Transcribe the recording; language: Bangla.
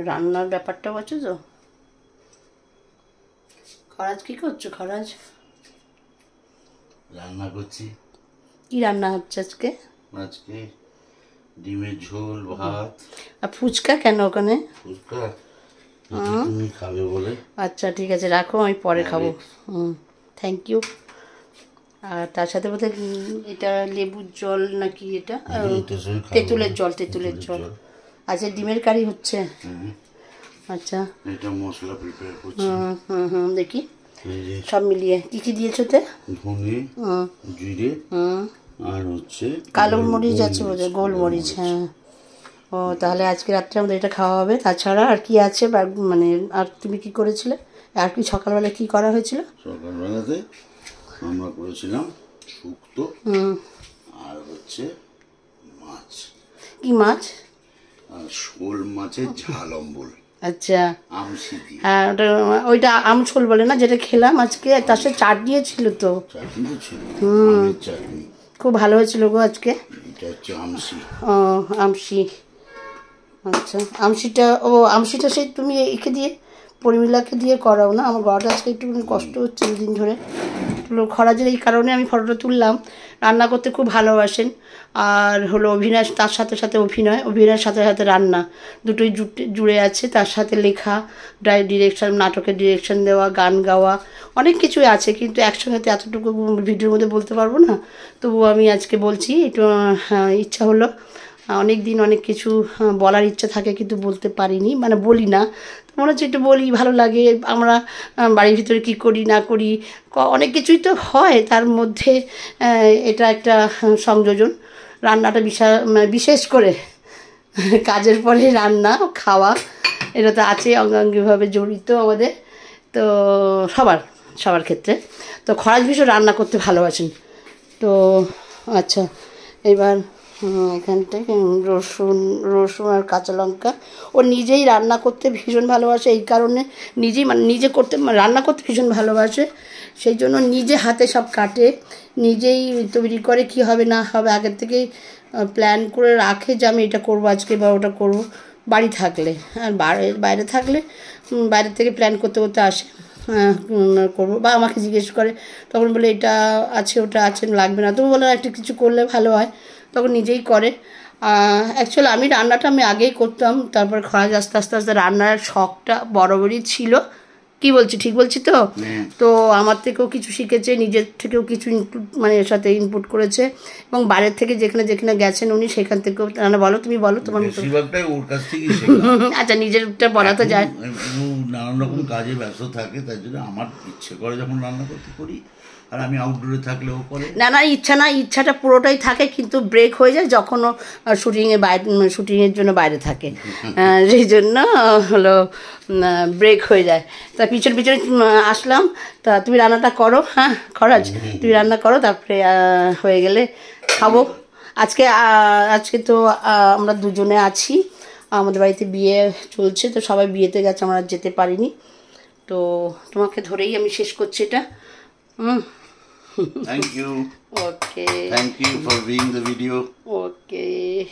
রান্নার ব্যাপারটাও আছে তো। খরাজ কি করছো? খরাজ রান্না করছি। কি রান্না হচ্ছে আজকে? আজকে ডিমের ঝোল, ভাত। আর ফুচকা কেন ওখানে? ফুচকা তুমি খাবে বলে। আচ্ছা ঠিক আছে, রাখো, আমি পরে খাবো। Thank you. আর তার সাথে বোধহয় এটা লেবুর জল নাকি? এটা তেঁতুলের জল। তেঁতুলের জল। আচ্ছা, ডিমের কারি হচ্ছে। আচ্ছা, এটা মশলা প্রিপেয়ার করছি। দেখি সব মিলিয়ে কি কি দিয়েছো? ধনে, জিরে, আর হচ্ছে কালো মরিচ আছে বোধহয়, গোলমরিচ। হ্যাঁ। ও, তাহলে আজকে রাত্রে আমাদের এটা খাওয়া হবে। তাছাড়া আর কি আছে মানে? আর তুমি কি করেছিলে? আর কি সকালবেলা কি করা হয়েছিল? সকালবেলাতে আমরা করেছিলাম শুক্তো আর হচ্ছে মাছ। কি মাছ? আর শোল মাছের ঝাল অম্বল। আচ্ছা, আমশি দিয়ে। হ্যাঁ, ওইটা আমঝোল বলে না, যেটা খেলাম আজকে। তার সাথে চাটনিও ছিল তো। চাটনি তো ছিল, আমের চাটনি। খুব ভালো হয়েছিল গো আজকে। এটা হচ্ছে আমশি। ও, আমশি। আচ্ছা, আমশিটা, ও আমশিটা সেই তুমি একে দিয়ে, পরিমিলাকে দিয়ে করাও না? আমার গলাটা আজকে একটুখানি কষ্ট হচ্ছে দুদিন ধরে। খরাজের এই কারণে আমি ফটোটা তুললাম। রান্না করতে খুব ভালোবাসেন। আর হলো অভিনয়, তার সাথে সাথে অভিনয়ের সাথে সাথে রান্না, দুটোই জুড়ে আছে। তার সাথে লেখা, ডিরেকশন, নাটকের ডিরেকশন দেওয়া, গান গাওয়া, অনেক কিছুই আছে। কিন্তু একসঙ্গে তো এতটুকু ভিডিওর মধ্যে বলতে পারবো না। তবুও আমি আজকে বলছি, একটু ইচ্ছা হলো। অনেক দিন অনেক কিছু বলার ইচ্ছা থাকে, কিন্তু বলতে পারিনি, মানে বলি না। মনে হচ্ছে একটু বলি, ভালো লাগে। আমরা বাড়ির ভিতরে কী করি না করি, অনেক কিছুই তো হয়। তার মধ্যে এটা একটা সংযোজন। রান্নাটা বিশেষ করে কাজের পরে রান্না খাওয়া, এটা তো আছে, অঙ্গাঙ্গিভাবে জড়িত আমাদের। তো সবার ক্ষেত্রে তো খরাজ ভীষণ রান্না করতে ভালোবাসেন তো। আচ্ছা, এবার এখানটায় রসুন আর কাঁচা লঙ্কা। ও নিজেই রান্না করতে ভীষণ ভালোবাসে, এই কারণে নিজে রান্না করতে ভীষণ ভালোবাসে। সেই জন্য নিজে হাতে সব কাটে, নিজেই তৈরি করে, কি হবে না হবে আগের থেকে প্ল্যান করে রাখে যে আমি এটা করবো আজকে বা ওটা করবো। বাড়ি থাকলে, আর বাইরে থাকলে বাইরে থেকে প্ল্যান করতে করতে আসে, করবো, বা আমাকে জিজ্ঞেস করে। তখন বলে এটা আছে, ওটা আছে, লাগবে না। তবু বলে একটা কিছু করলে ভালো হয়, তখন নিজেই করে। অ্যাকচুয়ালি রান্নাটা আমি আগেই করতাম, তারপর খরাজ আস্তে আস্তে আস্তে রান্নার শখটা বরাবরই ছিল। কি বলছি, ঠিক বলছি তো? তো আমার থেকেও কিছু শিখেছে, নিজের থেকেও কিছু মানে এর সাথে ইনপুট করেছে, এবং বাইরের থেকে যেখানে যেখানে গেছেন উনি, সেখান থেকেও রান্না। বলো, তুমি বলো তোমার মতো। ওর কাছ থেকেই শেখা। আচ্ছা, নিজেরটা বলা তো যায়। নানান রকম কাজে ব্যস্ত থাকে, তাই জন্য আমার ইচ্ছে করে যখন রান্না করতে করি। আর আমি আউটডোরে থাকলেও করে না, ইচ্ছাটা পুরোটাই থাকে, কিন্তু ব্রেক হয়ে যায় যখন ও শুটিংয়ের জন্য বাইরে থাকে। সেই জন্য হলো ব্রেক হয়ে যায়। তা পিছনে আসলাম। তা তুমি রান্নাটা করো। হ্যাঁ খরাজ, তুমি রান্না করো, তারপরে হয়ে গেলে খাবো। আজকে তো আমরা দুজনে আছি। আমাদের বাড়িতে বিয়ে চলছে, তো সবাই বিয়েতে গেছে, আমরা যেতে পারিনি। তো তোমাকে ধরেই আমি শেষ করছি এটা। Thank you. Okay. Thank you for viewing the video. Okay.